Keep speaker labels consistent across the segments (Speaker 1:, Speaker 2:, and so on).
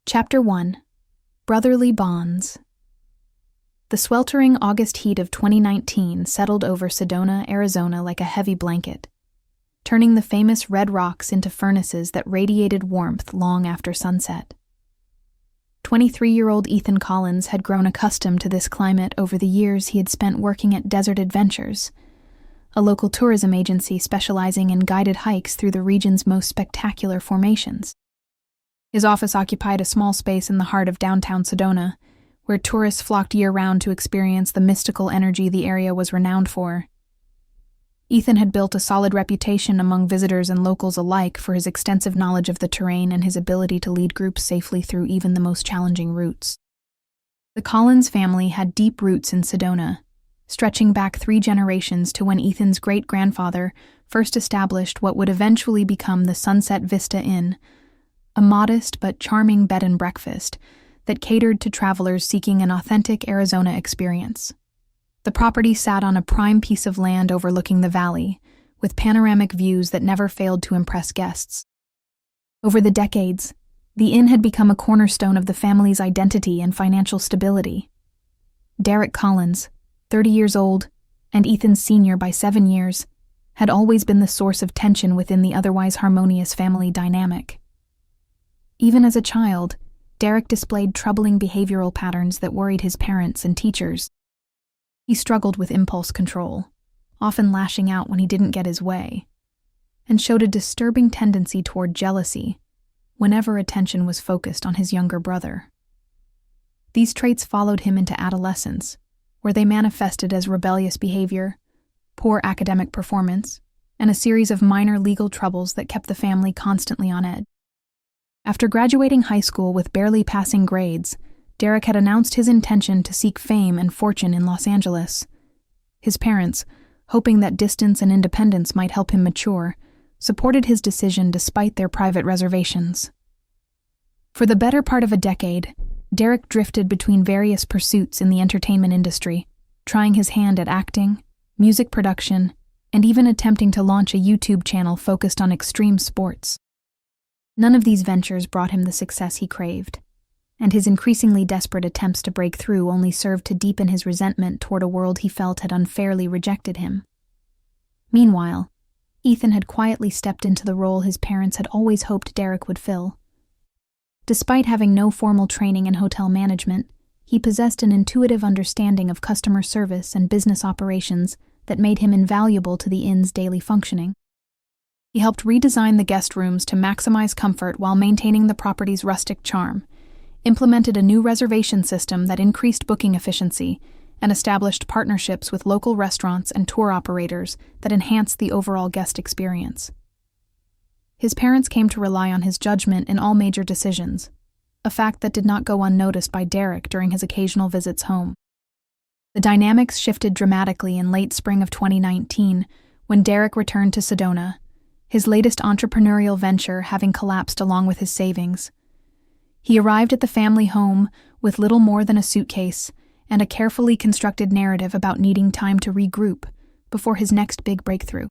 Speaker 1: Chapter 1. Brotherly Bonds. The sweltering August heat of 2019 settled over Sedona, Arizona like a heavy blanket, turning the famous red rocks into furnaces that radiated warmth long after sunset. 23-year-old Ethan Collins had grown accustomed to this climate over the years he had spent working at Desert Adventures, a local tourism agency specializing in guided hikes through the region's most spectacular formations. His office occupied a small space in the heart of downtown Sedona, where tourists flocked year-round to experience the mystical energy the area was renowned for. Ethan had built a solid reputation among visitors and locals alike for his extensive knowledge of the terrain and his ability to lead groups safely through even the most challenging routes. The Collins family had deep roots in Sedona, stretching back 3 generations to when Ethan's great-grandfather first established what would eventually become the Sunset Vista Inn, a modest but charming bed and breakfast that catered to travelers seeking an authentic Arizona experience. The property sat on a prime piece of land overlooking the valley, with panoramic views that never failed to impress guests. Over the decades, the inn had become a cornerstone of the family's identity and financial stability. Derek Collins, 30 years old, and Ethan's senior by 7 years, had always been the source of tension within the otherwise harmonious family dynamic. Even as a child, Derek displayed troubling behavioral patterns that worried his parents and teachers. He struggled with impulse control, often lashing out when he didn't get his way, and showed a disturbing tendency toward jealousy whenever attention was focused on his younger brother. These traits followed him into adolescence, where they manifested as rebellious behavior, poor academic performance, and a series of minor legal troubles that kept the family constantly on edge. After graduating high school with barely passing grades, Derek had announced his intention to seek fame and fortune in Los Angeles. His parents, hoping that distance and independence might help him mature, supported his decision despite their private reservations. For the better part of a decade, Derek drifted between various pursuits in the entertainment industry, trying his hand at acting, music production, and even attempting to launch a YouTube channel focused on extreme sports. None of these ventures brought him the success he craved, and his increasingly desperate attempts to break through only served to deepen his resentment toward a world he felt had unfairly rejected him. Meanwhile, Ethan had quietly stepped into the role his parents had always hoped Derek would fill. Despite having no formal training in hotel management, he possessed an intuitive understanding of customer service and business operations that made him invaluable to the inn's daily functioning. He helped redesign the guest rooms to maximize comfort while maintaining the property's rustic charm, implemented a new reservation system that increased booking efficiency, and established partnerships with local restaurants and tour operators that enhanced the overall guest experience. His parents came to rely on his judgment in all major decisions, a fact that did not go unnoticed by Derek during his occasional visits home. The dynamics shifted dramatically in late spring of 2019 when Derek returned to Sedona, his latest entrepreneurial venture having collapsed along with his savings. He arrived at the family home with little more than a suitcase and a carefully constructed narrative about needing time to regroup before his next big breakthrough.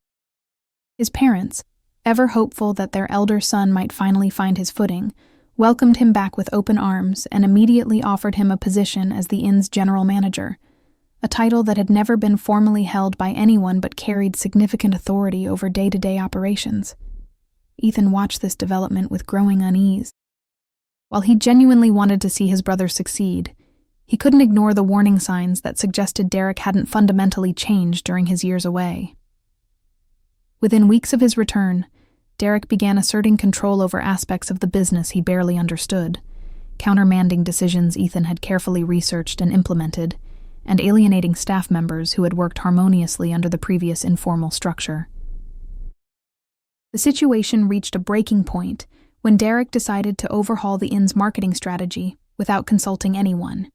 Speaker 1: His parents, ever hopeful that their elder son might finally find his footing, welcomed him back with open arms and immediately offered him a position as the inn's general manager, a title that had never been formally held by anyone but carried significant authority over day-to-day operations. Ethan watched this development with growing unease. While he genuinely wanted to see his brother succeed, he couldn't ignore the warning signs that suggested Derek hadn't fundamentally changed during his years away. Within weeks of his return, Derek began asserting control over aspects of the business he barely understood, countermanding decisions Ethan had carefully researched and implemented, and alienating staff members who had worked harmoniously under the previous informal structure. The situation reached a breaking point when Derek decided to overhaul the inn's marketing strategy without consulting anyone.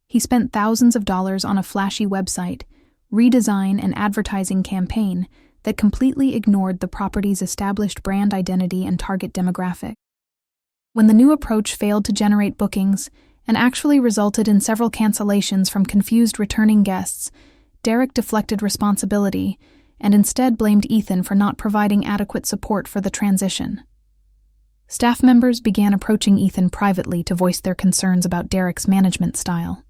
Speaker 1: He spent thousands of dollars on a flashy website, redesign, and advertising campaign that completely ignored the property's established brand identity and target demographic. When the new approach failed to generate bookings and actually resulted in several cancellations from confused returning guests, Derek deflected responsibility and instead blamed Ethan for not providing adequate support for the transition. Staff members began approaching Ethan privately to voice their concerns about Derek's management style.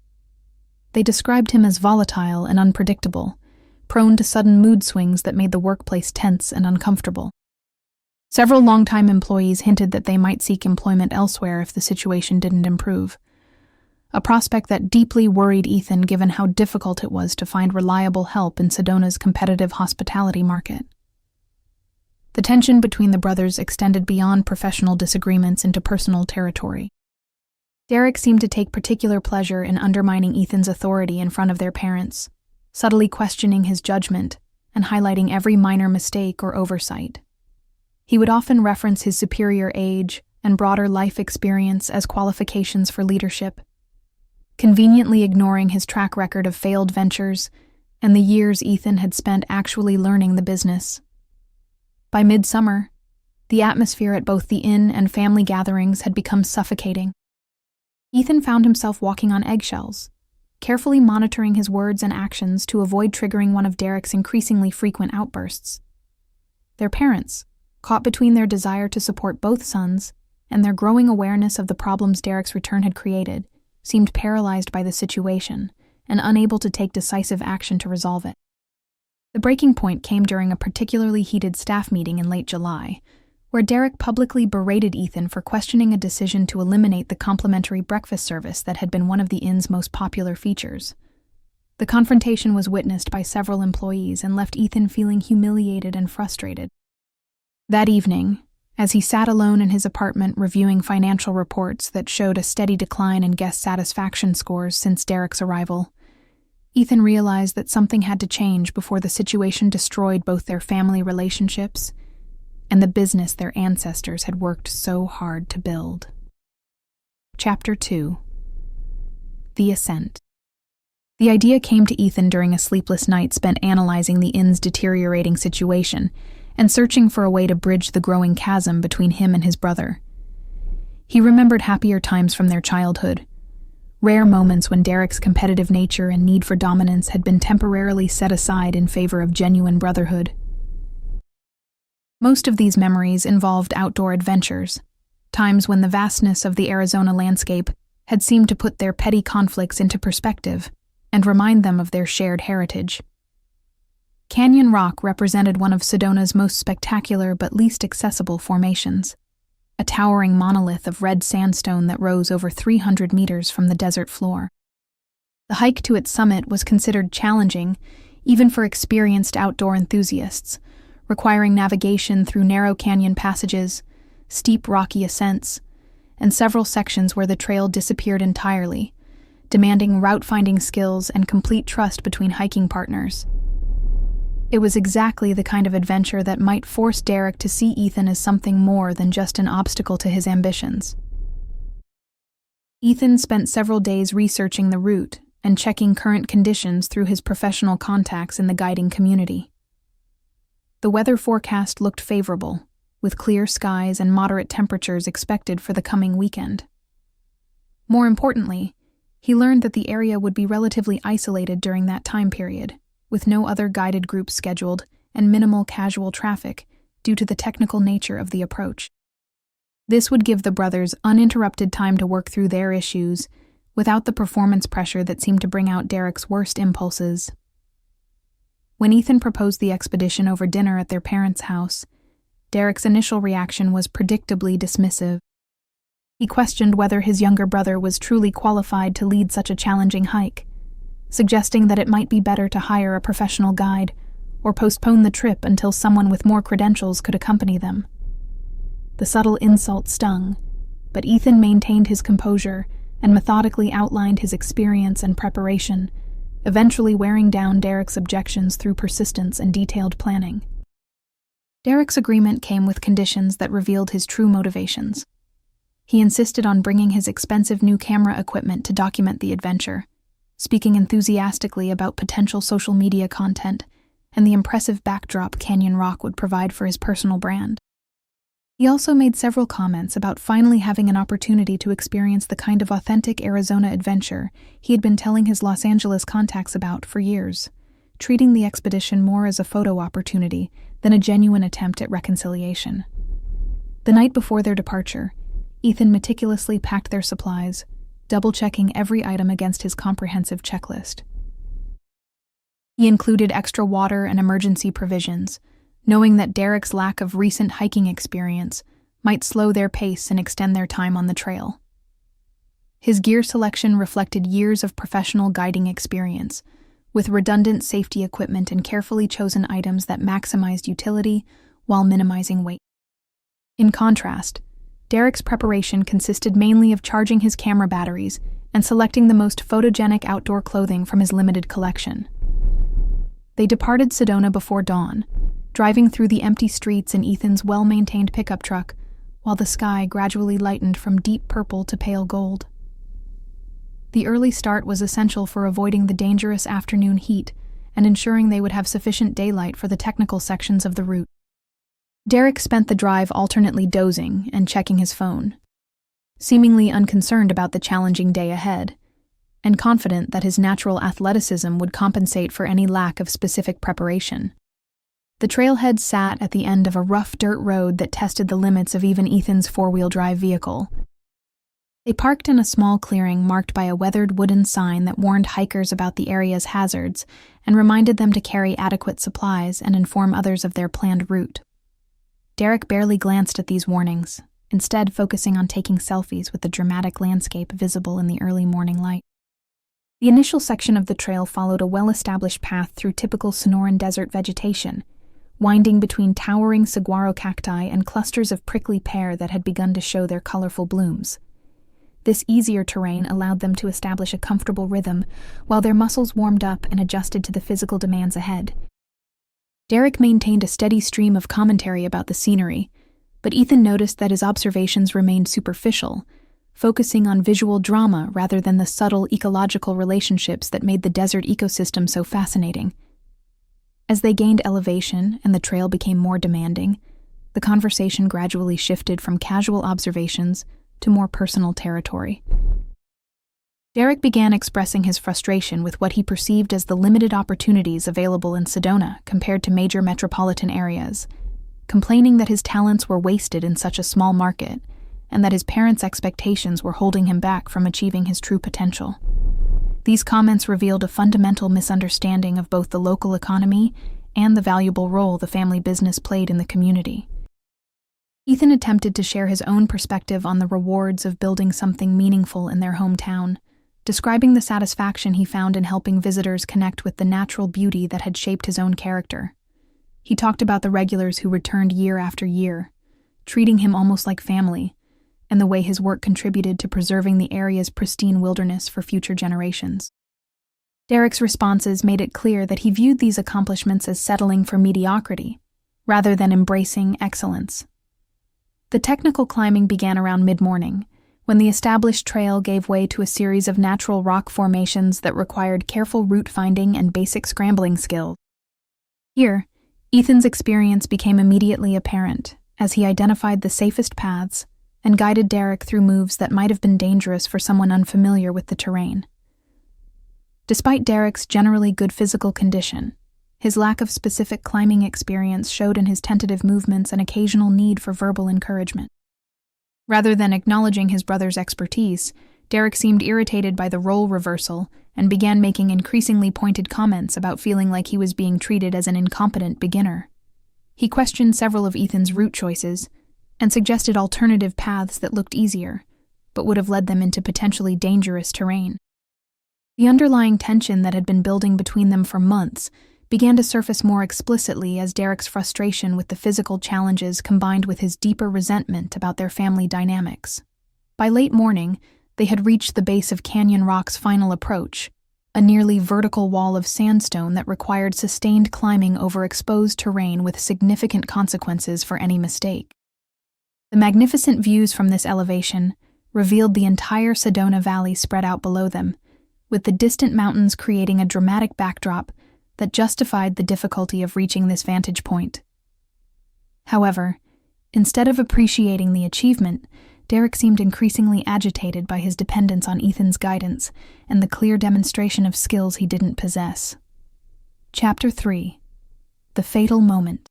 Speaker 1: They described him as volatile and unpredictable, prone to sudden mood swings that made the workplace tense and uncomfortable. Several longtime employees hinted that they might seek employment elsewhere if the situation didn't improve, a prospect that deeply worried Ethan given how difficult it was to find reliable help in Sedona's competitive hospitality market. The tension between the brothers extended beyond professional disagreements into personal territory. Derek seemed to take particular pleasure in undermining Ethan's authority in front of their parents, subtly questioning his judgment and highlighting every minor mistake or oversight. He would often reference his superior age and broader life experience as qualifications for leadership, conveniently ignoring his track record of failed ventures and the years Ethan had spent actually learning the business. By midsummer, the atmosphere at both the inn and family gatherings had become suffocating. Ethan found himself walking on eggshells, carefully monitoring his words and actions to avoid triggering one of Derek's increasingly frequent outbursts. Their parents, caught between their desire to support both sons and their growing awareness of the problems Derek's return had created, seemed paralyzed by the situation and unable to take decisive action to resolve it. The breaking point came during a particularly heated staff meeting in late July, where Derek publicly berated Ethan for questioning a decision to eliminate the complimentary breakfast service that had been one of the inn's most popular features. The confrontation was witnessed by several employees and left Ethan feeling humiliated and frustrated. That evening, as he sat alone in his apartment reviewing financial reports that showed a steady decline in guest satisfaction scores since Derek's arrival, Ethan realized that something had to change before the situation destroyed both their family relationships and the business their ancestors had worked so hard to build. Chapter 2. The Ascent. The idea came to Ethan during a sleepless night spent analyzing the inn's deteriorating situation and searching for a way to bridge the growing chasm between him and his brother. He remembered happier times from their childhood, rare moments when Derek's competitive nature and need for dominance had been temporarily set aside in favor of genuine brotherhood. Most of these memories involved outdoor adventures, times when the vastness of the Arizona landscape had seemed to put their petty conflicts into perspective and remind them of their shared heritage. Canyon Rock represented one of Sedona's most spectacular but least accessible formations, a towering monolith of red sandstone that rose over 300 meters from the desert floor. The hike to its summit was considered challenging, even for experienced outdoor enthusiasts, requiring navigation through narrow canyon passages, steep rocky ascents, and several sections where the trail disappeared entirely, demanding route-finding skills and complete trust between hiking partners. It was exactly the kind of adventure that might force Derek to see Ethan as something more than just an obstacle to his ambitions. Ethan spent several days researching the route and checking current conditions through his professional contacts in the guiding community. The weather forecast looked favorable, with clear skies and moderate temperatures expected for the coming weekend. More importantly, he learned that the area would be relatively isolated during that time period, with no other guided groups scheduled and minimal casual traffic due to the technical nature of the approach. This would give the brothers uninterrupted time to work through their issues without the performance pressure that seemed to bring out Derek's worst impulses. When Ethan proposed the expedition over dinner at their parents' house, Derek's initial reaction was predictably dismissive. He questioned whether his younger brother was truly qualified to lead such a challenging hike, suggesting that it might be better to hire a professional guide or postpone the trip until someone with more credentials could accompany them. The subtle insult stung, but Ethan maintained his composure and methodically outlined his experience and preparation, eventually wearing down Derek's objections through persistence and detailed planning. Derek's agreement came with conditions that revealed his true motivations. He insisted on bringing his expensive new camera equipment to document the adventure, speaking enthusiastically about potential social media content and the impressive backdrop Canyon Rock would provide for his personal brand. He also made several comments about finally having an opportunity to experience the kind of authentic Arizona adventure he had been telling his Los Angeles contacts about for years, treating the expedition more as a photo opportunity than a genuine attempt at reconciliation. The night before their departure, Ethan meticulously packed their supplies, double-checking every item against his comprehensive checklist. He included extra water and emergency provisions, knowing that Derek's lack of recent hiking experience might slow their pace and extend their time on the trail. His gear selection reflected years of professional guiding experience, with redundant safety equipment and carefully chosen items that maximized utility while minimizing weight. In contrast, Derek's preparation consisted mainly of charging his camera batteries and selecting the most photogenic outdoor clothing from his limited collection. They departed Sedona before dawn, driving through the empty streets in Ethan's well-maintained pickup truck, while the sky gradually lightened from deep purple to pale gold. The early start was essential for avoiding the dangerous afternoon heat and ensuring they would have sufficient daylight for the technical sections of the route. Derek spent the drive alternately dozing and checking his phone, seemingly unconcerned about the challenging day ahead, and confident that his natural athleticism would compensate for any lack of specific preparation. The trailhead sat at the end of a rough dirt road that tested the limits of even Ethan's four-wheel drive vehicle. They parked in a small clearing marked by a weathered wooden sign that warned hikers about the area's hazards and reminded them to carry adequate supplies and inform others of their planned route. Derek barely glanced at these warnings, instead focusing on taking selfies with the dramatic landscape visible in the early morning light. The initial section of the trail followed a well-established path through typical Sonoran desert vegetation, winding between towering saguaro cacti and clusters of prickly pear that had begun to show their colorful blooms. This easier terrain allowed them to establish a comfortable rhythm, while their muscles warmed up and adjusted to the physical demands ahead. Derek maintained a steady stream of commentary about the scenery, but Ethan noticed that his observations remained superficial, focusing on visual drama rather than the subtle ecological relationships that made the desert ecosystem so fascinating. As they gained elevation and the trail became more demanding, the conversation gradually shifted from casual observations to more personal territory. Derek began expressing his frustration with what he perceived as the limited opportunities available in Sedona compared to major metropolitan areas, complaining that his talents were wasted in such a small market and that his parents' expectations were holding him back from achieving his true potential. These comments revealed a fundamental misunderstanding of both the local economy and the valuable role the family business played in the community. Ethan attempted to share his own perspective on the rewards of building something meaningful in their hometown, describing the satisfaction he found in helping visitors connect with the natural beauty that had shaped his own character. He talked about the regulars who returned year after year, treating him almost like family, and the way his work contributed to preserving the area's pristine wilderness for future generations. Derek's responses made it clear that he viewed these accomplishments as settling for mediocrity, rather than embracing excellence. The technical climbing began around mid-morning, when the established trail gave way to a series of natural rock formations that required careful route finding and basic scrambling skills. Here, Ethan's experience became immediately apparent as he identified the safest paths and guided Derek through moves that might have been dangerous for someone unfamiliar with the terrain. Despite Derek's generally good physical condition, his lack of specific climbing experience showed in his tentative movements and occasional need for verbal encouragement. Rather than acknowledging his brother's expertise, Derek seemed irritated by the role reversal and began making increasingly pointed comments about feeling like he was being treated as an incompetent beginner. He questioned several of Ethan's route choices and suggested alternative paths that looked easier, but would have led them into potentially dangerous terrain. The underlying tension that had been building between them for months began to surface more explicitly as Derek's frustration with the physical challenges combined with his deeper resentment about their family dynamics. By late morning, they had reached the base of Canyon Rock's final approach, a nearly vertical wall of sandstone that required sustained climbing over exposed terrain with significant consequences for any mistake. The magnificent views from this elevation revealed the entire Sedona Valley spread out below them, with the distant mountains creating a dramatic backdrop that justified the difficulty of reaching this vantage point. However, instead of appreciating the achievement, Derek seemed increasingly agitated by his dependence on Ethan's guidance and the clear demonstration of skills he didn't possess. Chapter 3. The Fatal Moment.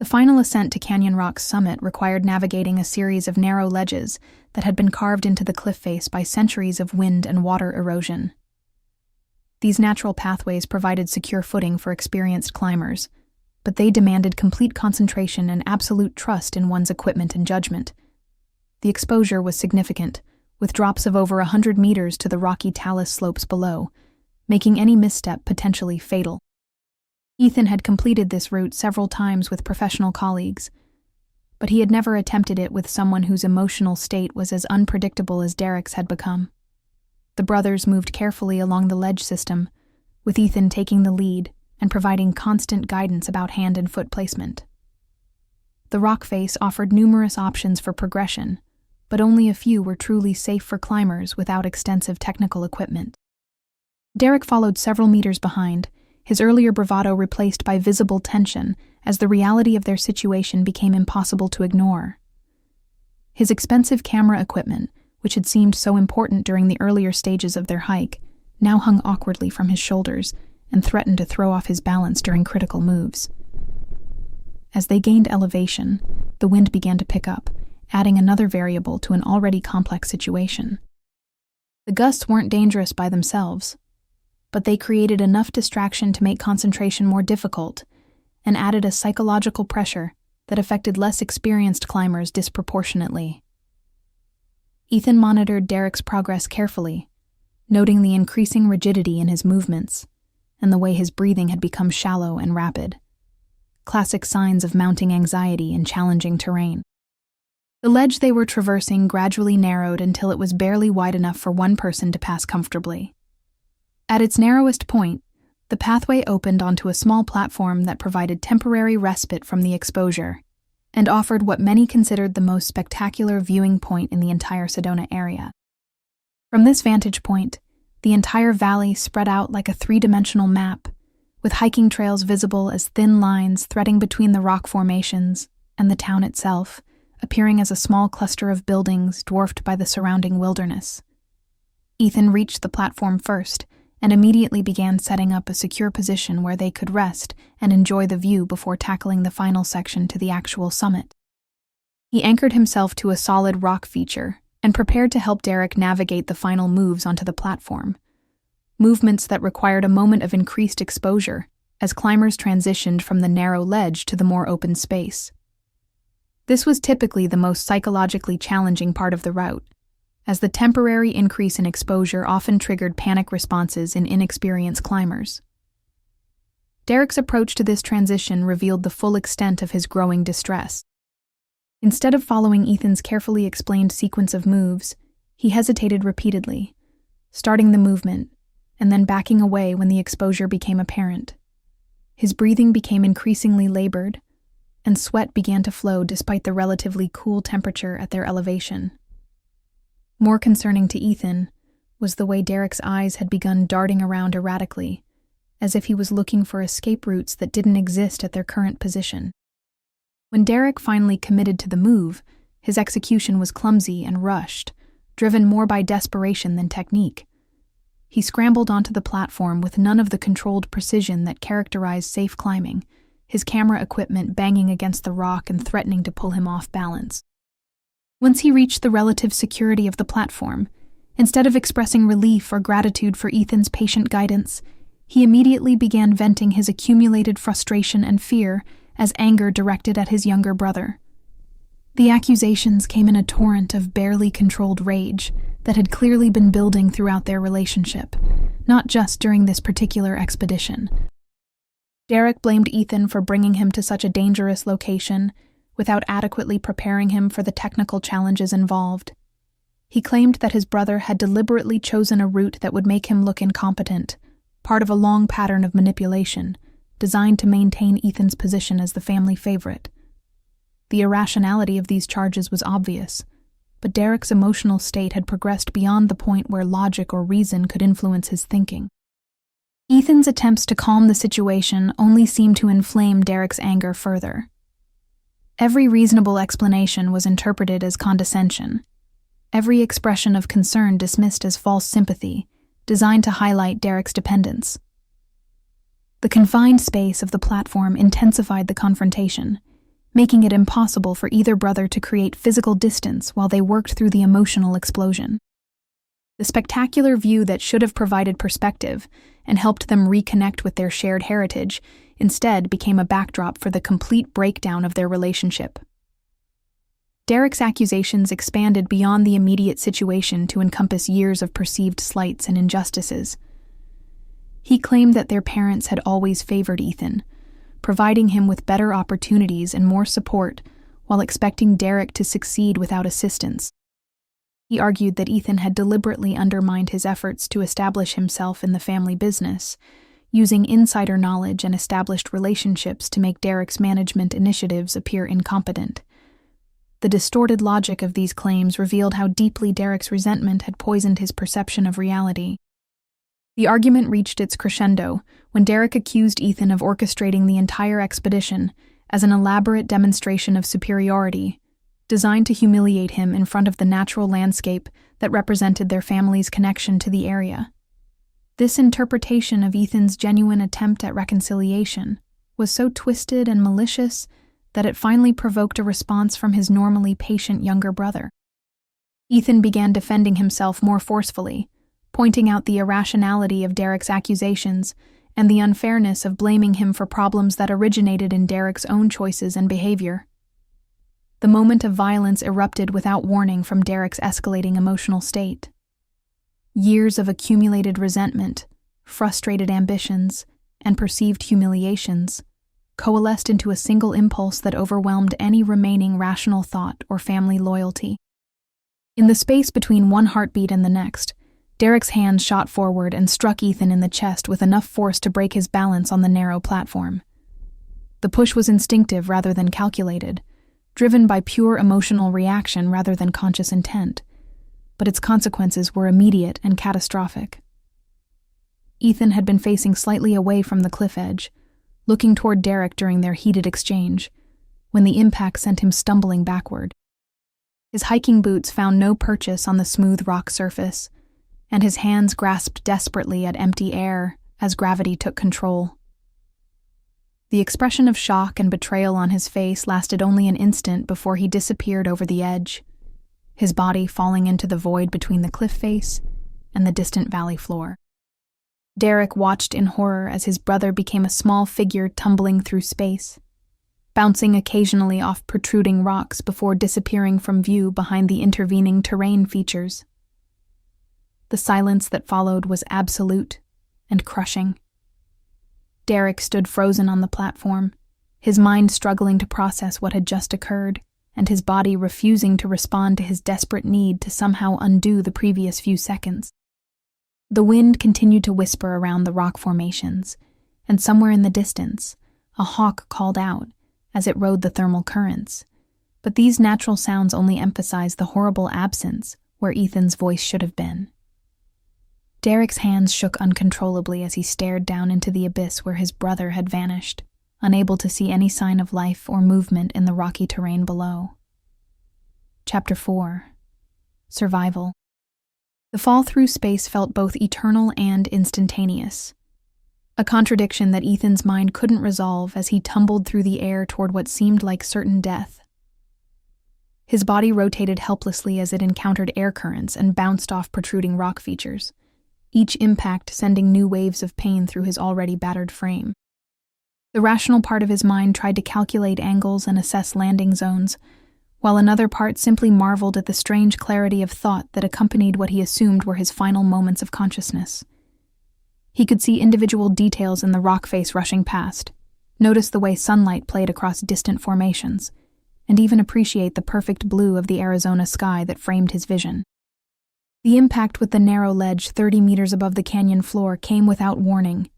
Speaker 1: The final ascent to Canyon Rock's summit required navigating a series of narrow ledges that had been carved into the cliff face by centuries of wind and water erosion. These natural pathways provided secure footing for experienced climbers, but they demanded complete concentration and absolute trust in one's equipment and judgment. The exposure was significant, with drops of over 100 meters to the rocky talus slopes below, making any misstep potentially fatal. Ethan had completed this route several times with professional colleagues, but he had never attempted it with someone whose emotional state was as unpredictable as Derek's had become. The brothers moved carefully along the ledge system, with Ethan taking the lead and providing constant guidance about hand and foot placement. The rock face offered numerous options for progression, but only a few were truly safe for climbers without extensive technical equipment. Derek followed several meters behind, his earlier bravado replaced by visible tension as the reality of their situation became impossible to ignore. His expensive camera equipment, which had seemed so important during the earlier stages of their hike, now hung awkwardly from his shoulders and threatened to throw off his balance during critical moves. As they gained elevation, the wind began to pick up, adding another variable to an already complex situation. The gusts weren't dangerous by themselves, but they created enough distraction to make concentration more difficult and added a psychological pressure that affected less experienced climbers disproportionately. Ethan monitored Derek's progress carefully, noting the increasing rigidity in his movements and the way his breathing had become shallow and rapid, classic signs of mounting anxiety in challenging terrain. The ledge they were traversing gradually narrowed until it was barely wide enough for one person to pass comfortably. At its narrowest point, the pathway opened onto a small platform that provided temporary respite from the exposure and offered what many considered the most spectacular viewing point in the entire Sedona area. From this vantage point, the entire valley spread out like a three-dimensional map, with hiking trails visible as thin lines threading between the rock formations and the town itself, appearing as a small cluster of buildings dwarfed by the surrounding wilderness. Ethan reached the platform first, and immediately began setting up a secure position where they could rest and enjoy the view before tackling the final section to the actual summit. He anchored himself to a solid rock feature and prepared to help Derek navigate the final moves onto the platform, movements that required a moment of increased exposure as climbers transitioned from the narrow ledge to the more open space. This was typically the most psychologically challenging part of the route, as the temporary increase in exposure often triggered panic responses in inexperienced climbers. Derek's approach to this transition revealed the full extent of his growing distress. Instead of following Ethan's carefully explained sequence of moves, he hesitated repeatedly, starting the movement and then backing away when the exposure became apparent. His breathing became increasingly labored, and sweat began to flow despite the relatively cool temperature at their elevation. More concerning to Ethan was the way Derek's eyes had begun darting around erratically, as if he was looking for escape routes that didn't exist at their current position. When Derek finally committed to the move, his execution was clumsy and rushed, driven more by desperation than technique. He scrambled onto the platform with none of the controlled precision that characterized safe climbing, his camera equipment banging against the rock and threatening to pull him off balance. Once he reached the relative security of the platform, instead of expressing relief or gratitude for Ethan's patient guidance, he immediately began venting his accumulated frustration and fear as anger directed at his younger brother. The accusations came in a torrent of barely controlled rage that had clearly been building throughout their relationship, not just during this particular expedition. Derek blamed Ethan for bringing him to such a dangerous location without adequately preparing him for the technical challenges involved. He claimed that his brother had deliberately chosen a route that would make him look incompetent, part of a long pattern of manipulation, designed to maintain Ethan's position as the family favorite. The irrationality of these charges was obvious, but Derek's emotional state had progressed beyond the point where logic or reason could influence his thinking. Ethan's attempts to calm the situation only seemed to inflame Derek's anger further. Every reasonable explanation was interpreted as condescension, every expression of concern dismissed as false sympathy, designed to highlight Derek's dependence. The confined space of the platform intensified the confrontation, making it impossible for either brother to create physical distance while they worked through the emotional explosion. The spectacular view that should have provided perspective and helped them reconnect with their shared heritage instead became a backdrop for the complete breakdown of their relationship. Derek's accusations expanded beyond the immediate situation to encompass years of perceived slights and injustices. He claimed that their parents had always favored Ethan, providing him with better opportunities and more support while expecting Derek to succeed without assistance. He argued that Ethan had deliberately undermined his efforts to establish himself in the family business, using insider knowledge and established relationships to make Derek's management initiatives appear incompetent. The distorted logic of these claims revealed how deeply Derek's resentment had poisoned his perception of reality. The argument reached its crescendo when Derek accused Ethan of orchestrating the entire expedition as an elaborate demonstration of superiority, designed to humiliate him in front of the natural landscape that represented their family's connection to the area. This interpretation of Ethan's genuine attempt at reconciliation was so twisted and malicious that it finally provoked a response from his normally patient younger brother. Ethan began defending himself more forcefully, pointing out the irrationality of Derek's accusations and the unfairness of blaming him for problems that originated in Derek's own choices and behavior. The moment of violence erupted without warning from Derek's escalating emotional state. Years of accumulated resentment, frustrated ambitions, and perceived humiliations coalesced into a single impulse that overwhelmed any remaining rational thought or family loyalty. In the space between one heartbeat and the next, Derek's hand shot forward and struck Ethan in the chest with enough force to break his balance on the narrow platform. The push was instinctive rather than calculated, driven by pure emotional reaction rather than conscious intent, but its consequences were immediate and catastrophic. Ethan had been facing slightly away from the cliff edge, looking toward Derek during their heated exchange, when the impact sent him stumbling backward. His hiking boots found no purchase on the smooth rock surface, and his hands grasped desperately at empty air as gravity took control. The expression of shock and betrayal on his face lasted only an instant before he disappeared over the edge, his body falling into the void between the cliff face and the distant valley floor. Derek watched in horror as his brother became a small figure tumbling through space, bouncing occasionally off protruding rocks before disappearing from view behind the intervening terrain features. The silence that followed was absolute and crushing. Derek stood frozen on the platform, his mind struggling to process what had just occurred, and his body refusing to respond to his desperate need to somehow undo the previous few seconds. The wind continued to whisper around the rock formations, and somewhere in the distance, a hawk called out as it rode the thermal currents. But these natural sounds only emphasized the horrible absence where Ethan's voice should have been. Derek's hands shook uncontrollably as he stared down into the abyss where his brother had vanished, unable to see any sign of life or movement in the rocky terrain below. Chapter 4. Survival. The fall through space felt both eternal and instantaneous, a contradiction that Ethan's mind couldn't resolve as he tumbled through the air toward what seemed like certain death. His body rotated helplessly as it encountered air currents and bounced off protruding rock features, each impact sending new waves of pain through his already battered frame. The rational part of his mind tried to calculate angles and assess landing zones, while another part simply marveled at the strange clarity of thought that accompanied what he assumed were his final moments of consciousness. He could see individual details in the rock face rushing past, notice the way sunlight played across distant formations, and even appreciate the perfect blue of the Arizona sky that framed his vision. The impact with the narrow ledge 30 meters above the canyon floor came without warning,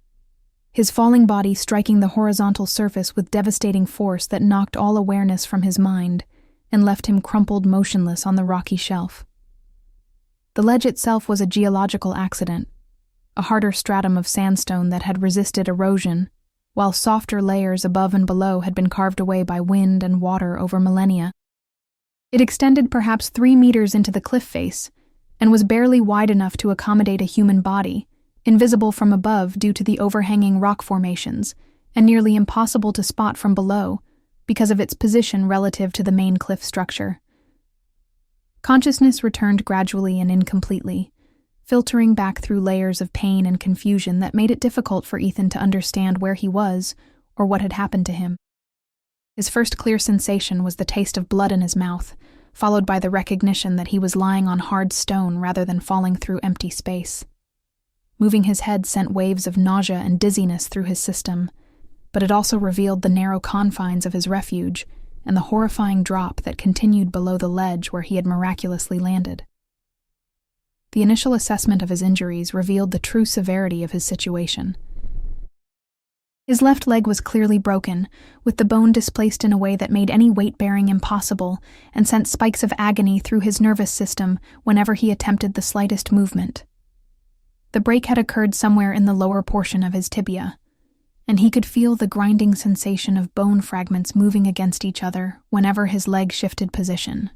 Speaker 1: his falling body striking the horizontal surface with devastating force that knocked all awareness from his mind and left him crumpled motionless on the rocky shelf. The ledge itself was a geological accident, a harder stratum of sandstone that had resisted erosion, while softer layers above and below had been carved away by wind and water over millennia. It extended perhaps 3 meters into the cliff face, and was barely wide enough to accommodate a human body, invisible from above due to the overhanging rock formations, and nearly impossible to spot from below, because of its position relative to the main cliff structure. Consciousness returned gradually and incompletely, filtering back through layers of pain and confusion that made it difficult for Ethan to understand where he was or what had happened to him. His first clear sensation was the taste of blood in his mouth, followed by the recognition that he was lying on hard stone rather than falling through empty space. Moving his head sent waves of nausea and dizziness through his system, but it also revealed the narrow confines of his refuge and the horrifying drop that continued below the ledge where he had miraculously landed. The initial assessment of his injuries revealed the true severity of his situation. His left leg was clearly broken, with the bone displaced in a way that made any weight-bearing impossible and sent spikes of agony through his nervous system whenever he attempted the slightest movement. The break had occurred somewhere in the lower portion of his tibia, and he could feel the grinding sensation of bone fragments moving against each other whenever his leg shifted position.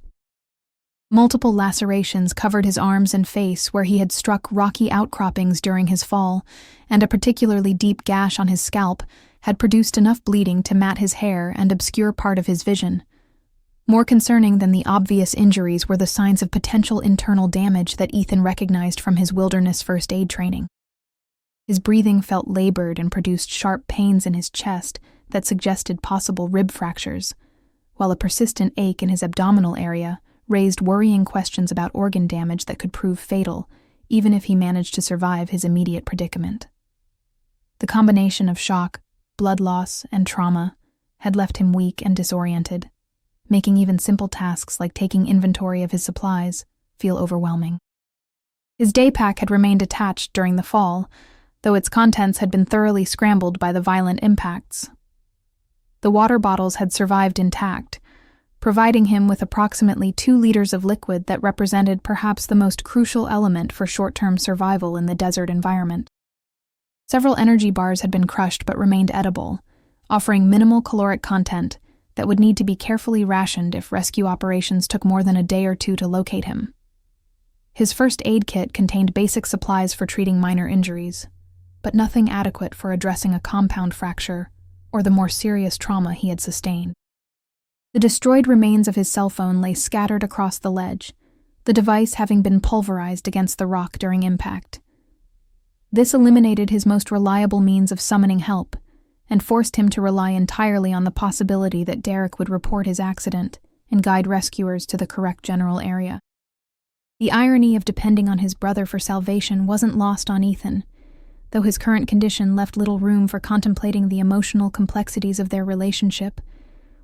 Speaker 1: Multiple lacerations covered his arms and face where he had struck rocky outcroppings during his fall, and a particularly deep gash on his scalp had produced enough bleeding to mat his hair and obscure part of his vision. More concerning than the obvious injuries were the signs of potential internal damage that Ethan recognized from his wilderness first aid training. His breathing felt labored and produced sharp pains in his chest that suggested possible rib fractures, while a persistent ache in his abdominal area raised worrying questions about organ damage that could prove fatal, even if he managed to survive his immediate predicament. The combination of shock, blood loss, and trauma had left him weak and disoriented, making even simple tasks like taking inventory of his supplies feel overwhelming. His day pack had remained attached during the fall, though its contents had been thoroughly scrambled by the violent impacts. The water bottles had survived intact, providing him with approximately 2 liters of liquid that represented perhaps the most crucial element for short-term survival in the desert environment. Several energy bars had been crushed but remained edible, offering minimal caloric content that would need to be carefully rationed if rescue operations took more than a day or 2 to locate him. His first aid kit contained basic supplies for treating minor injuries, but nothing adequate for addressing a compound fracture or the more serious trauma he had sustained. The destroyed remains of his cell phone lay scattered across the ledge, the device having been pulverized against the rock during impact. This eliminated his most reliable means of summoning help and forced him to rely entirely on the possibility that Derek would report his accident and guide rescuers to the correct general area. The irony of depending on his brother for salvation wasn't lost on Ethan, though his current condition left little room for contemplating the emotional complexities of their relationship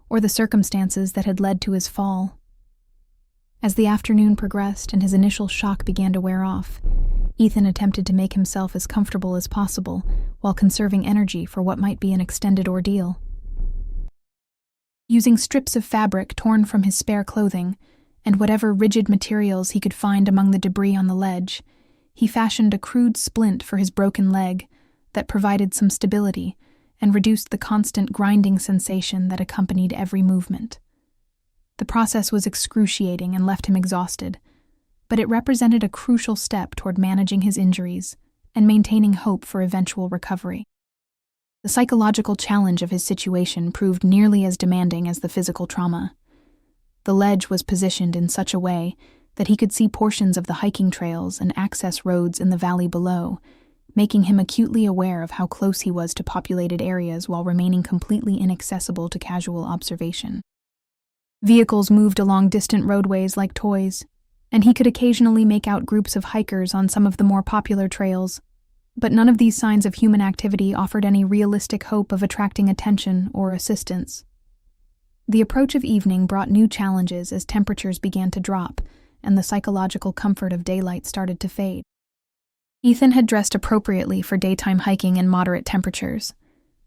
Speaker 1: or the circumstances that had led to his fall. As the afternoon progressed and his initial shock began to wear off, Ethan attempted to make himself as comfortable as possible while conserving energy for what might be an extended ordeal. Using strips of fabric torn from his spare clothing and whatever rigid materials he could find among the debris on the ledge, he fashioned a crude splint for his broken leg that provided some stability and reduced the constant grinding sensation that accompanied every movement. The process was excruciating and left him exhausted, but it represented a crucial step toward managing his injuries and maintaining hope for eventual recovery. The psychological challenge of his situation proved nearly as demanding as the physical trauma. The ledge was positioned in such a way that he could see portions of the hiking trails and access roads in the valley below, making him acutely aware of how close he was to populated areas while remaining completely inaccessible to casual observation. Vehicles moved along distant roadways like toys, and he could occasionally make out groups of hikers on some of the more popular trails, but none of these signs of human activity offered any realistic hope of attracting attention or assistance. The approach of evening brought new challenges as temperatures began to drop and the psychological comfort of daylight started to fade. Ethan had dressed appropriately for daytime hiking in moderate temperatures,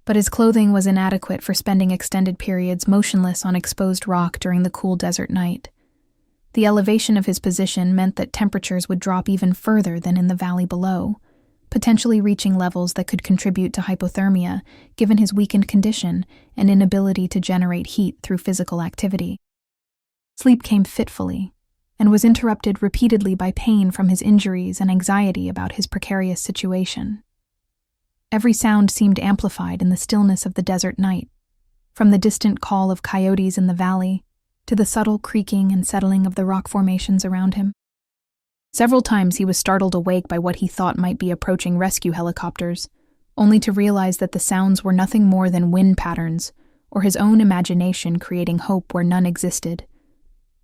Speaker 1: but his clothing was inadequate for spending extended periods motionless on exposed rock during the cool desert night. The elevation of his position meant that temperatures would drop even further than in the valley below, potentially reaching levels that could contribute to hypothermia given his weakened condition and inability to generate heat through physical activity. Sleep came fitfully, and was interrupted repeatedly by pain from his injuries and anxiety about his precarious situation. Every sound seemed amplified in the stillness of the desert night, from the distant call of coyotes in the valley to the subtle creaking and settling of the rock formations around him. Several times he was startled awake by what he thought might be approaching rescue helicopters, only to realize that the sounds were nothing more than wind patterns or his own imagination creating hope where none existed.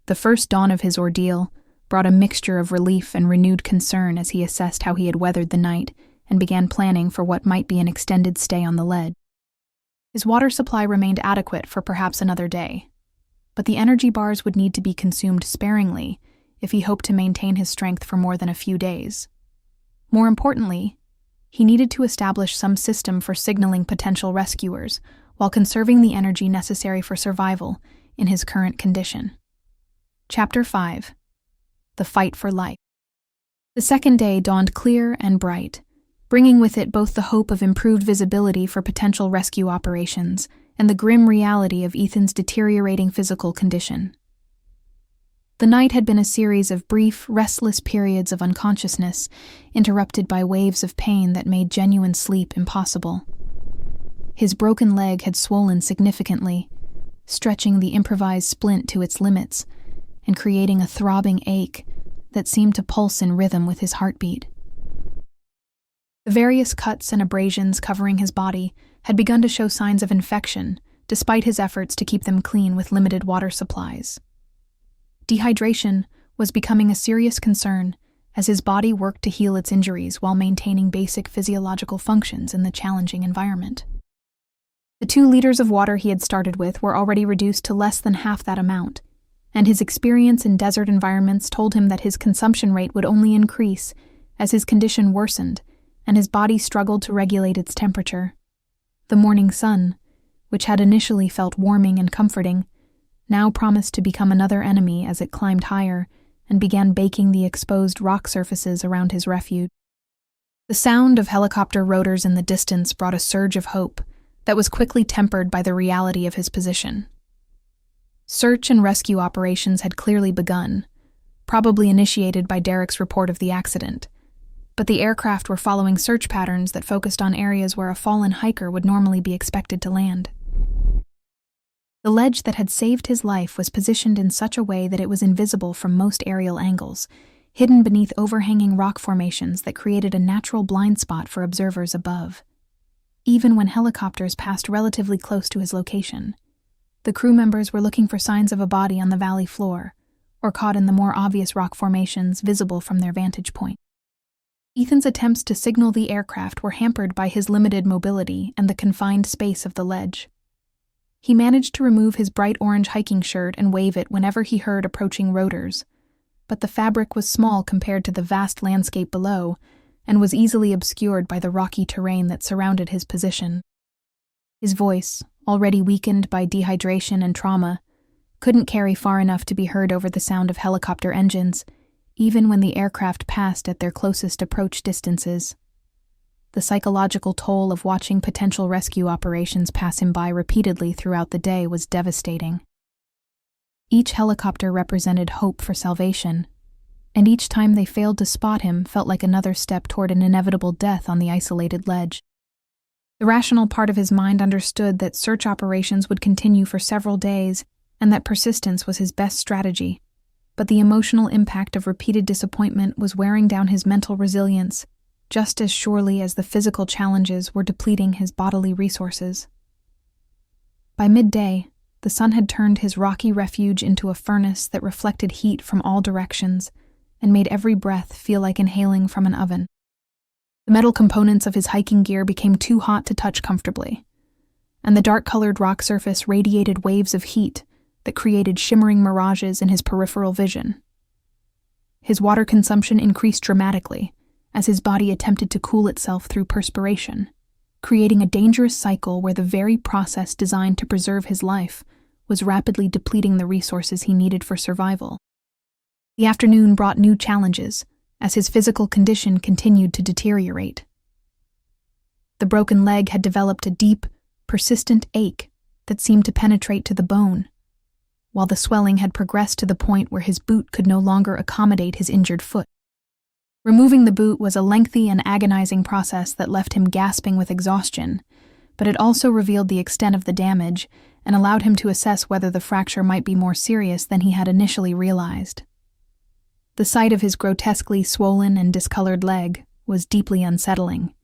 Speaker 1: The first dawn of his ordeal brought a mixture of relief and renewed concern as he assessed how he had weathered the night and began planning for what might be an extended stay on the ledge. His water supply remained adequate for perhaps another day, but the energy bars would need to be consumed sparingly if he hoped to maintain his strength for more than a few days. More importantly, he needed to establish some system for signaling potential rescuers while conserving the energy necessary for survival in his current condition. Chapter 5. The Fight for Life. The second day dawned clear and bright, bringing with it both the hope of improved visibility for potential rescue operations and the grim reality of Ethan's deteriorating physical condition. The night had been a series of brief, restless periods of unconsciousness, interrupted by waves of pain that made genuine sleep impossible. His broken leg had swollen significantly, stretching the improvised splint to its limits and creating a throbbing ache that seemed to pulse in rhythm with his heartbeat. The various cuts and abrasions covering his body had begun to show signs of infection, despite his efforts to keep them clean with limited water supplies. Dehydration was becoming a serious concern as his body worked to heal its injuries while maintaining basic physiological functions in the challenging environment. The 2 liters of water he had started with were already reduced to less than half that amount, and his experience in desert environments told him that his consumption rate would only increase as his condition worsened and his body struggled to regulate its temperature. The morning sun, which had initially felt warming and comforting, now promised to become another enemy as it climbed higher and began baking the exposed rock surfaces around his refuge. The sound of helicopter rotors in the distance brought a surge of hope that was quickly tempered by the reality of his position. Search and rescue operations had clearly begun, probably initiated by Derek's report of the accident, but the aircraft were following search patterns that focused on areas where a fallen hiker would normally be expected to land. The ledge that had saved his life was positioned in such a way that it was invisible from most aerial angles, hidden beneath overhanging rock formations that created a natural blind spot for observers above. Even when helicopters passed relatively close to his location, the crew members were looking for signs of a body on the valley floor, or caught in the more obvious rock formations visible from their vantage point. Ethan's attempts to signal the aircraft were hampered by his limited mobility and the confined space of the ledge. He managed to remove his bright orange hiking shirt and wave it whenever he heard approaching rotors, but the fabric was small compared to the vast landscape below and was easily obscured by the rocky terrain that surrounded his position. His voice, already weakened by dehydration and trauma, couldn't carry far enough to be heard over the sound of helicopter engines, even when the aircraft passed at their closest approach distances. The psychological toll of watching potential rescue operations pass him by repeatedly throughout the day was devastating. Each helicopter represented hope for salvation, and each time they failed to spot him felt like another step toward an inevitable death on the isolated ledge. The rational part of his mind understood that search operations would continue for several days and that persistence was his best strategy, but the emotional impact of repeated disappointment was wearing down his mental resilience just as surely as the physical challenges were depleting his bodily resources. By midday, the sun had turned his rocky refuge into a furnace that reflected heat from all directions and made every breath feel like inhaling from an oven. The metal components of his hiking gear became too hot to touch comfortably, and the dark-colored rock surface radiated waves of heat that created shimmering mirages in his peripheral vision. His water consumption increased dramatically as his body attempted to cool itself through perspiration, creating a dangerous cycle where the very process designed to preserve his life was rapidly depleting the resources he needed for survival. The afternoon brought new challenges as his physical condition continued to deteriorate. The broken leg had developed a deep, persistent ache that seemed to penetrate to the bone, while the swelling had progressed to the point where his boot could no longer accommodate his injured foot. Removing the boot was a lengthy and agonizing process that left him gasping with exhaustion, but it also revealed the extent of the damage and allowed him to assess whether the fracture might be more serious than he had initially realized. The sight of his grotesquely swollen and discolored leg was deeply unsettling,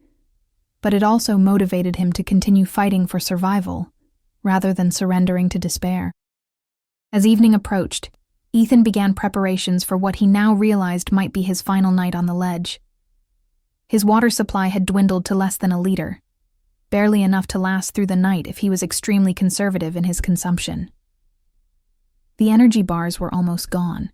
Speaker 1: but it also motivated him to continue fighting for survival rather than surrendering to despair. As evening approached, Ethan began preparations for what he now realized might be his final night on the ledge. His water supply had dwindled to less than a liter, barely enough to last through the night if he was extremely conservative in his consumption. The energy bars were almost gone,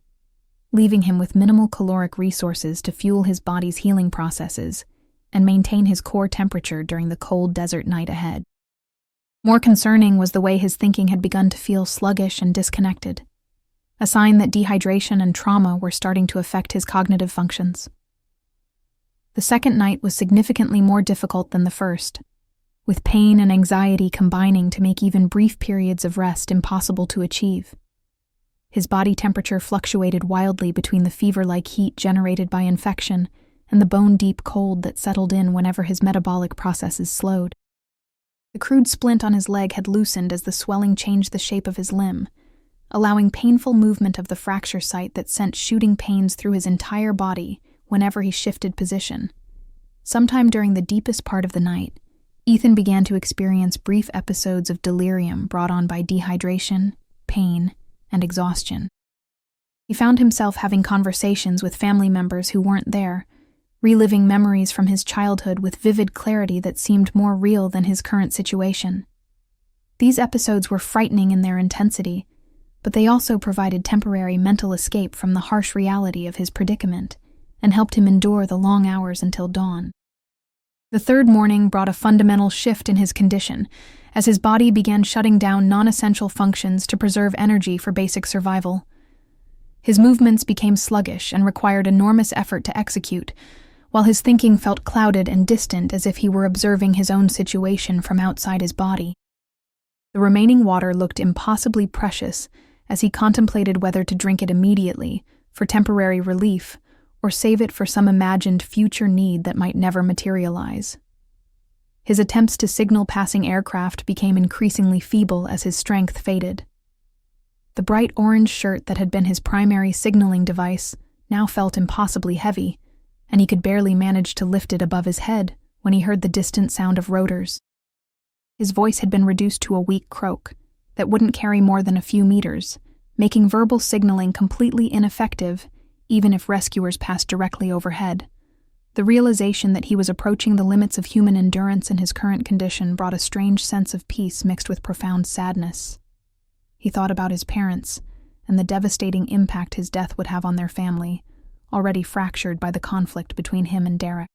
Speaker 1: leaving him with minimal caloric resources to fuel his body's healing processes and maintain his core temperature during the cold desert night ahead. More concerning was the way his thinking had begun to feel sluggish and disconnected, a sign that dehydration and trauma were starting to affect his cognitive functions. The second night was significantly more difficult than the first, with pain and anxiety combining to make even brief periods of rest impossible to achieve. His body temperature fluctuated wildly between the fever-like heat generated by infection and the bone-deep cold that settled in whenever his metabolic processes slowed. The crude splint on his leg had loosened as the swelling changed the shape of his limb, allowing painful movement of the fracture site that sent shooting pains through his entire body whenever he shifted position. Sometime during the deepest part of the night, Ethan began to experience brief episodes of delirium brought on by dehydration, pain, and exhaustion. He found himself having conversations with family members who weren't there, reliving memories from his childhood with vivid clarity that seemed more real than his current situation. These episodes were frightening in their intensity, but they also provided temporary mental escape from the harsh reality of his predicament and helped him endure the long hours until dawn. The third morning brought a fundamental shift in his condition, as his body began shutting down non-essential functions to preserve energy for basic survival. His movements became sluggish and required enormous effort to execute, while his thinking felt clouded and distant as if he were observing his own situation from outside his body. The remaining water looked impossibly precious as he contemplated whether to drink it immediately for temporary relief or save it for some imagined future need that might never materialize. His attempts to signal passing aircraft became increasingly feeble as his strength faded. The bright orange shirt that had been his primary signaling device now felt impossibly heavy, and he could barely manage to lift it above his head when he heard the distant sound of rotors. His voice had been reduced to a weak croak that wouldn't carry more than a few meters, making verbal signaling completely ineffective even if rescuers passed directly overhead. The realization that he was approaching the limits of human endurance in his current condition brought a strange sense of peace mixed with profound sadness. He thought about his parents and the devastating impact his death would have on their family, already fractured by the conflict between him and Derek.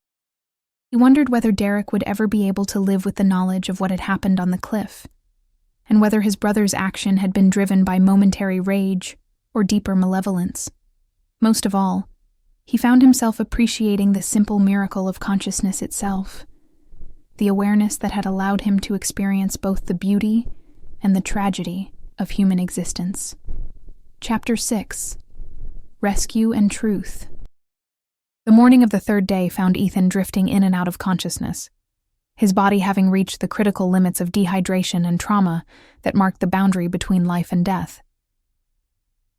Speaker 1: He wondered whether Derek would ever be able to live with the knowledge of what had happened on the cliff, and whether his brother's action had been driven by momentary rage or deeper malevolence. Most of all, he found himself appreciating the simple miracle of consciousness itself, the awareness that had allowed him to experience both the beauty and the tragedy of human existence. Chapter 6: Rescue and Truth. The morning of the third day found Ethan drifting in and out of consciousness, his body having reached the critical limits of dehydration and trauma that marked the boundary between life and death.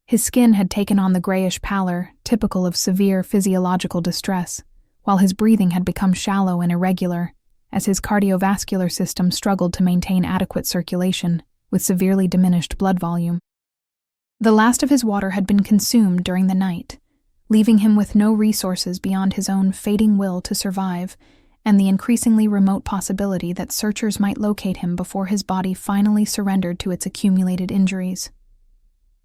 Speaker 1: His skin had taken on the grayish pallor typical of severe physiological distress, while his breathing had become shallow and irregular, as his cardiovascular system struggled to maintain adequate circulation with severely diminished blood volume. The last of his water had been consumed during the night, leaving him with no resources beyond his own fading will to survive and the increasingly remote possibility that searchers might locate him before his body finally surrendered to its accumulated injuries.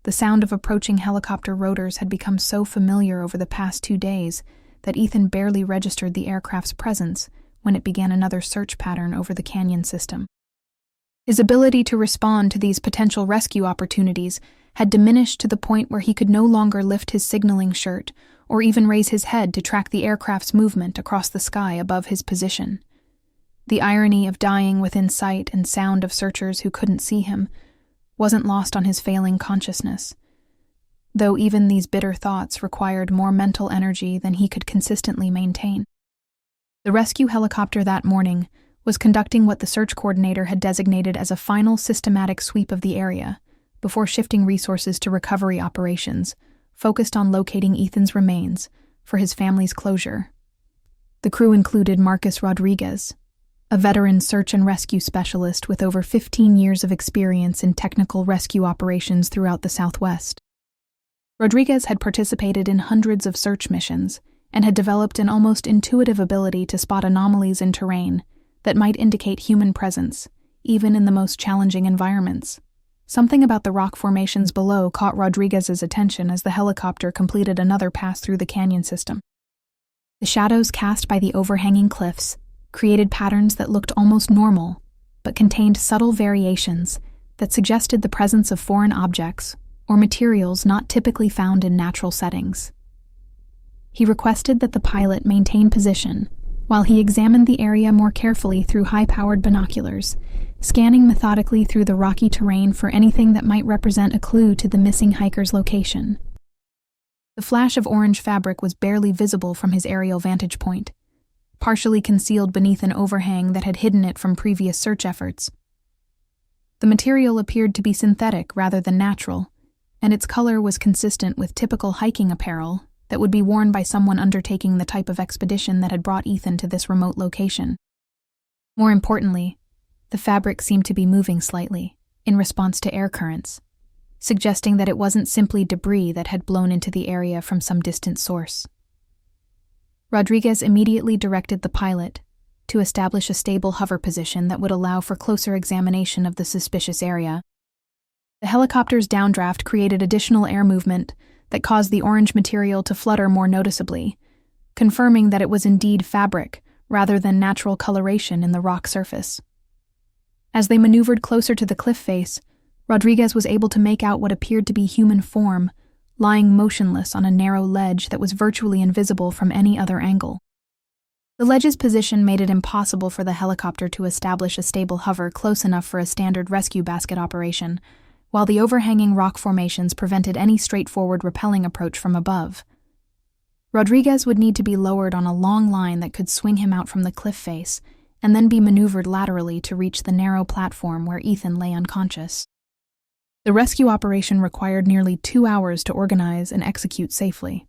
Speaker 1: The sound of approaching helicopter rotors had become so familiar over the past 2 days that Ethan barely registered the aircraft's presence when it began another search pattern over the canyon system. His ability to respond to these potential rescue opportunities had diminished to the point where he could no longer lift his signaling shirt or even raise his head to track the aircraft's movement across the sky above his position. The irony of dying within sight and sound of searchers who couldn't see him wasn't lost on his failing consciousness, though even these bitter thoughts required more mental energy than he could consistently maintain. The rescue helicopter that morning was conducting what the search coordinator had designated as a final systematic sweep of the area, before shifting resources to recovery operations, focused on locating Ethan's remains for his family's closure. The crew included Marcus Rodriguez, a veteran search and rescue specialist with over 15 years of experience in technical rescue operations throughout the Southwest. Rodriguez had participated in hundreds of search missions and had developed an almost intuitive ability to spot anomalies in terrain that might indicate human presence, even in the most challenging environments. Something about the rock formations below caught Rodriguez's attention as the helicopter completed another pass through the canyon system. The shadows cast by the overhanging cliffs created patterns that looked almost normal, but contained subtle variations that suggested the presence of foreign objects or materials not typically found in natural settings. He requested that the pilot maintain position while he examined the area more carefully through high-powered binoculars, scanning methodically through the rocky terrain for anything that might represent a clue to the missing hiker's location. The flash of orange fabric was barely visible from his aerial vantage point, partially concealed beneath an overhang that had hidden it from previous search efforts. The material appeared to be synthetic rather than natural, and its color was consistent with typical hiking apparel that would be worn by someone undertaking the type of expedition that had brought Ethan to this remote location. More importantly, the fabric seemed to be moving slightly, in response to air currents, suggesting that it wasn't simply debris that had blown into the area from some distant source. Rodriguez immediately directed the pilot to establish a stable hover position that would allow for closer examination of the suspicious area. The helicopter's downdraft created additional air movement that caused the orange material to flutter more noticeably, confirming that it was indeed fabric rather than natural coloration in the rock surface. As they maneuvered closer to the cliff face, Rodriguez was able to make out what appeared to be human form, lying motionless on a narrow ledge that was virtually invisible from any other angle. The ledge's position made it impossible for the helicopter to establish a stable hover close enough for a standard rescue basket operation, while the overhanging rock formations prevented any straightforward rappelling approach from above. Rodriguez would need to be lowered on a long line that could swing him out from the cliff face, and then be maneuvered laterally to reach the narrow platform where Ethan lay unconscious. The rescue operation required nearly 2 hours to organize and execute safely.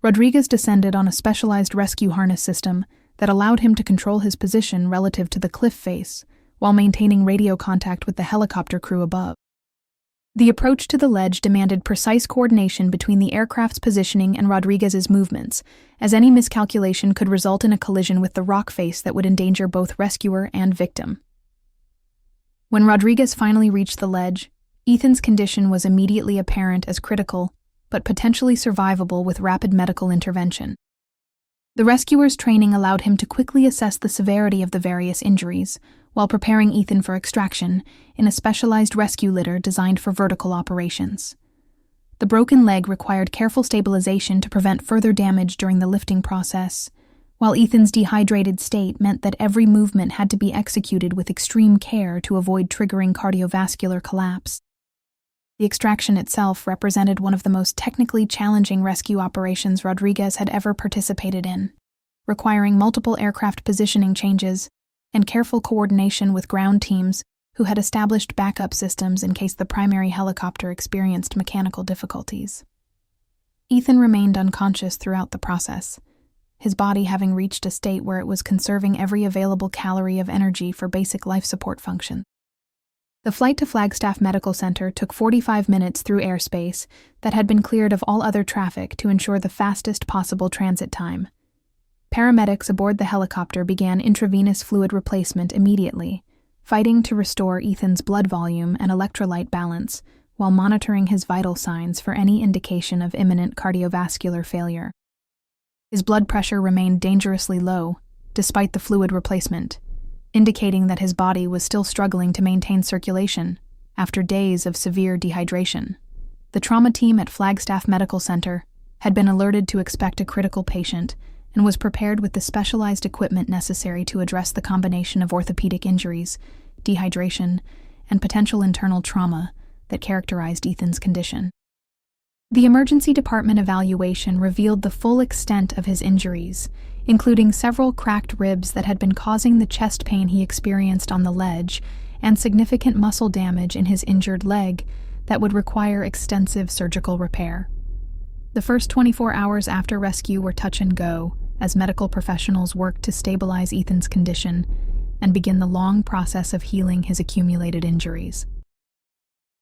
Speaker 1: Rodriguez descended on a specialized rescue harness system that allowed him to control his position relative to the cliff face while maintaining radio contact with the helicopter crew above. The approach to the ledge demanded precise coordination between the aircraft's positioning and Rodriguez's movements, as any miscalculation could result in a collision with the rock face that would endanger both rescuer and victim. When Rodriguez finally reached the ledge, Ethan's condition was immediately apparent as critical, but potentially survivable with rapid medical intervention. The rescuer's training allowed him to quickly assess the severity of the various injuries, while preparing Ethan for extraction in a specialized rescue litter designed for vertical operations. The broken leg required careful stabilization to prevent further damage during the lifting process, while Ethan's dehydrated state meant that every movement had to be executed with extreme care to avoid triggering cardiovascular collapse. The extraction itself represented one of the most technically challenging rescue operations Rodriguez had ever participated in, requiring multiple aircraft positioning changes and careful coordination with ground teams who had established backup systems in case the primary helicopter experienced mechanical difficulties. Ethan remained unconscious throughout the process, his body having reached a state where it was conserving every available calorie of energy for basic life support function. The flight to Flagstaff Medical Center took 45 minutes through airspace that had been cleared of all other traffic to ensure the fastest possible transit time. Paramedics aboard the helicopter began intravenous fluid replacement immediately, fighting to restore Ethan's blood volume and electrolyte balance while monitoring his vital signs for any indication of imminent cardiovascular failure. His blood pressure remained dangerously low, despite the fluid replacement, indicating that his body was still struggling to maintain circulation after days of severe dehydration. The trauma team at Flagstaff Medical Center had been alerted to expect a critical patient and was prepared with the specialized equipment necessary to address the combination of orthopedic injuries, dehydration, and potential internal trauma that characterized Ethan's condition. The emergency department evaluation revealed the full extent of his injuries, including several cracked ribs that had been causing the chest pain he experienced on the ledge and significant muscle damage in his injured leg that would require extensive surgical repair. The first 24 hours after rescue were touch and go, as medical professionals worked to stabilize Ethan's condition and begin the long process of healing his accumulated injuries.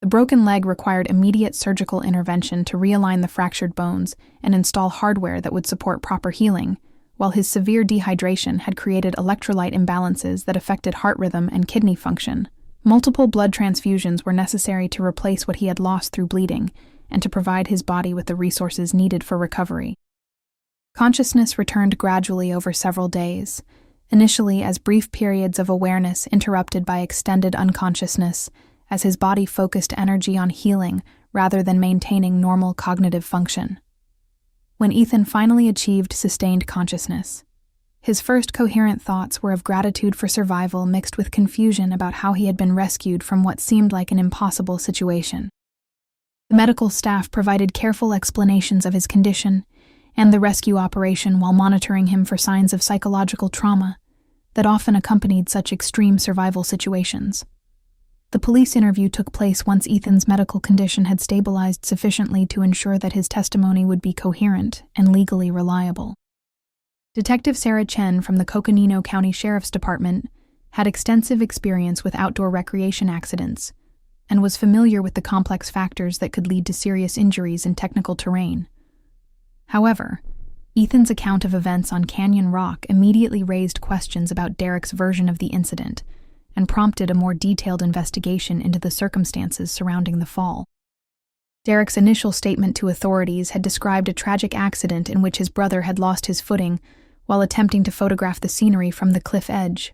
Speaker 1: The broken leg required immediate surgical intervention to realign the fractured bones and install hardware that would support proper healing, while his severe dehydration had created electrolyte imbalances that affected heart rhythm and kidney function. Multiple blood transfusions were necessary to replace what he had lost through bleeding and to provide his body with the resources needed for recovery. Consciousness returned gradually over several days, initially as brief periods of awareness interrupted by extended unconsciousness, as his body focused energy on healing rather than maintaining normal cognitive function. When Ethan finally achieved sustained consciousness, his first coherent thoughts were of gratitude for survival mixed with confusion about how he had been rescued from what seemed like an impossible situation. The medical staff provided careful explanations of his condition and the rescue operation while monitoring him for signs of psychological trauma that often accompanied such extreme survival situations. The police interview took place once Ethan's medical condition had stabilized sufficiently to ensure that his testimony would be coherent and legally reliable. Detective Sarah Chen from the Coconino County Sheriff's Department had extensive experience with outdoor recreation accidents and was familiar with the complex factors that could lead to serious injuries in technical terrain. However, Ethan's account of events on Canyon Rock immediately raised questions about Derek's version of the incident and prompted a more detailed investigation into the circumstances surrounding the fall. Derek's initial statement to authorities had described a tragic accident in which his brother had lost his footing while attempting to photograph the scenery from the cliff edge.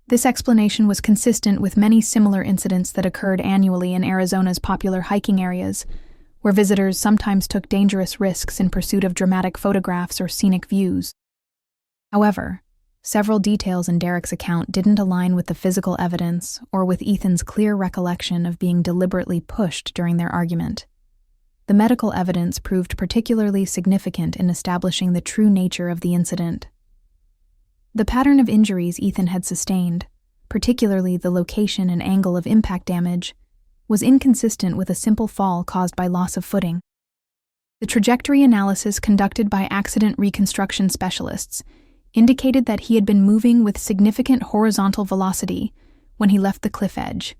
Speaker 1: This explanation was consistent with many similar incidents that occurred annually in Arizona's popular hiking areas, where visitors sometimes took dangerous risks in pursuit of dramatic photographs or scenic views. However, several details in Derek's account didn't align with the physical evidence or with Ethan's clear recollection of being deliberately pushed during their argument. The medical evidence proved particularly significant in establishing the true nature of the incident. The pattern of injuries Ethan had sustained, particularly the location and angle of impact damage, was inconsistent with a simple fall caused by loss of footing. The trajectory analysis conducted by accident reconstruction specialists indicated that he had been moving with significant horizontal velocity when he left the cliff edge,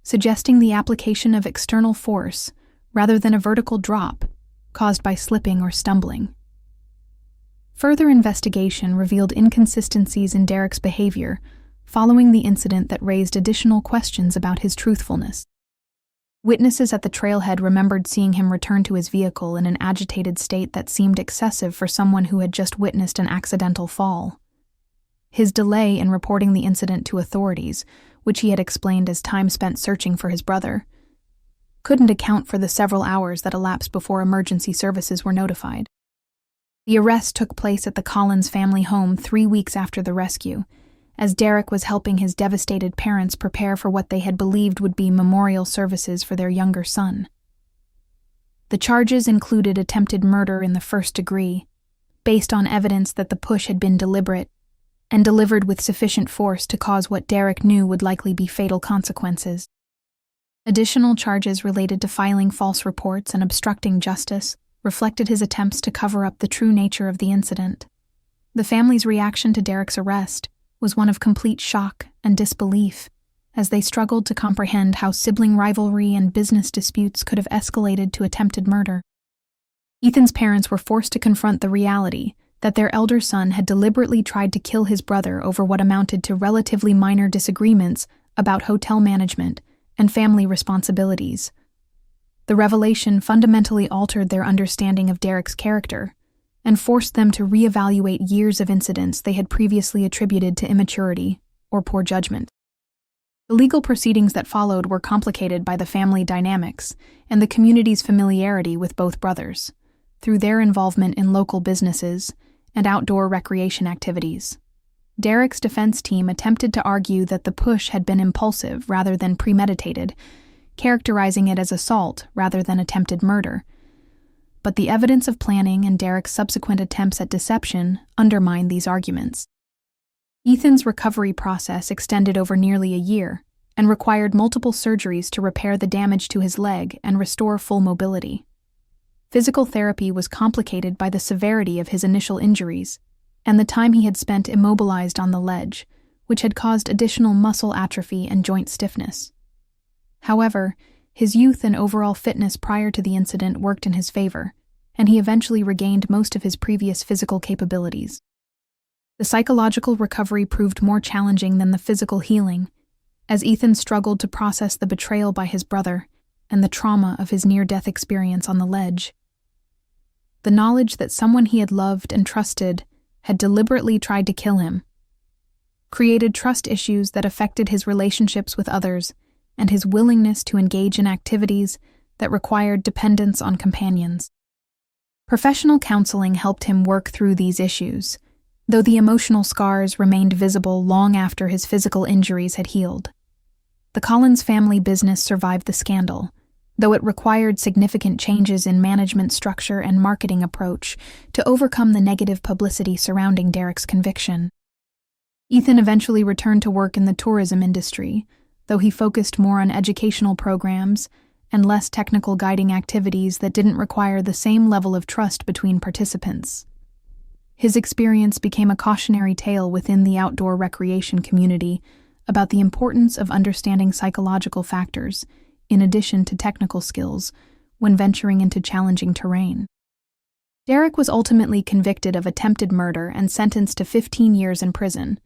Speaker 1: suggesting the application of external force rather than a vertical drop caused by slipping or stumbling. Further investigation revealed inconsistencies in Derek's behavior following the incident that raised additional questions about his truthfulness. Witnesses at the trailhead remembered seeing him return to his vehicle in an agitated state that seemed excessive for someone who had just witnessed an accidental fall. His delay in reporting the incident to authorities, which he had explained as time spent searching for his brother, couldn't account for the several hours that elapsed before emergency services were notified. The arrest took place at the Collins family home 3 weeks after the rescue, as Derek was helping his devastated parents prepare for what they had believed would be memorial services for their younger son. The charges included attempted murder in the first degree, based on evidence that the push had been deliberate and delivered with sufficient force to cause what Derek knew would likely be fatal consequences. Additional charges related to filing false reports and obstructing justice reflected his attempts to cover up the true nature of the incident. The family's reaction to Derek's arrest was one of complete shock and disbelief, as they struggled to comprehend how sibling rivalry and business disputes could have escalated to attempted murder. Ethan's parents were forced to confront the reality that their elder son had deliberately tried to kill his brother over what amounted to relatively minor disagreements about hotel management and family responsibilities. The revelation fundamentally altered their understanding of Derek's character and forced them to reevaluate years of incidents they had previously attributed to immaturity or poor judgment. The legal proceedings that followed were complicated by the family dynamics and the community's familiarity with both brothers, through their involvement in local businesses and outdoor recreation activities. Derek's defense team attempted to argue that the push had been impulsive rather than premeditated, characterizing it as assault rather than attempted murder. but the evidence of planning and Derek's subsequent attempts at deception undermine these arguments. Ethan's recovery process extended over nearly a year and required multiple surgeries to repair the damage to his leg and restore full mobility. Physical therapy was complicated by the severity of his initial injuries and the time he had spent immobilized on the ledge, which had caused additional muscle atrophy and joint stiffness. However, his youth and overall fitness prior to the incident worked in his favor, and he eventually regained most of his previous physical capabilities. The psychological recovery proved more challenging than the physical healing, as Ethan struggled to process the betrayal by his brother and the trauma of his near-death experience on the ledge. The knowledge that someone he had loved and trusted had deliberately tried to kill him created trust issues that affected his relationships with others and his willingness to engage in activities that required dependence on companions. Professional counseling helped him work through these issues, though the emotional scars remained visible long after his physical injuries had healed. The Collins family business survived the scandal, though it required significant changes in management structure and marketing approach to overcome the negative publicity surrounding Derek's conviction. Ethan eventually returned to work in the tourism industry, though he focused more on educational programs and less technical guiding activities that didn't require the same level of trust between participants. His experience became a cautionary tale within the outdoor recreation community about the importance of understanding psychological factors, in addition to technical skills, when venturing into challenging terrain. Derek was ultimately convicted of attempted murder and sentenced to 15 years in prison,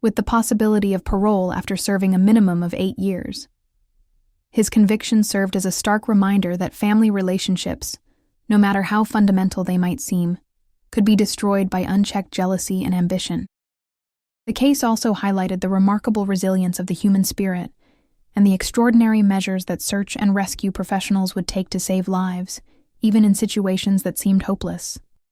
Speaker 1: with the possibility of parole after serving a minimum of 8 years. His conviction served as a stark reminder that family relationships, no matter how fundamental they might seem, could be destroyed by unchecked jealousy and ambition. The case also highlighted the remarkable resilience of the human spirit and the extraordinary measures that search and rescue professionals would take to save lives, even in situations that seemed hopeless.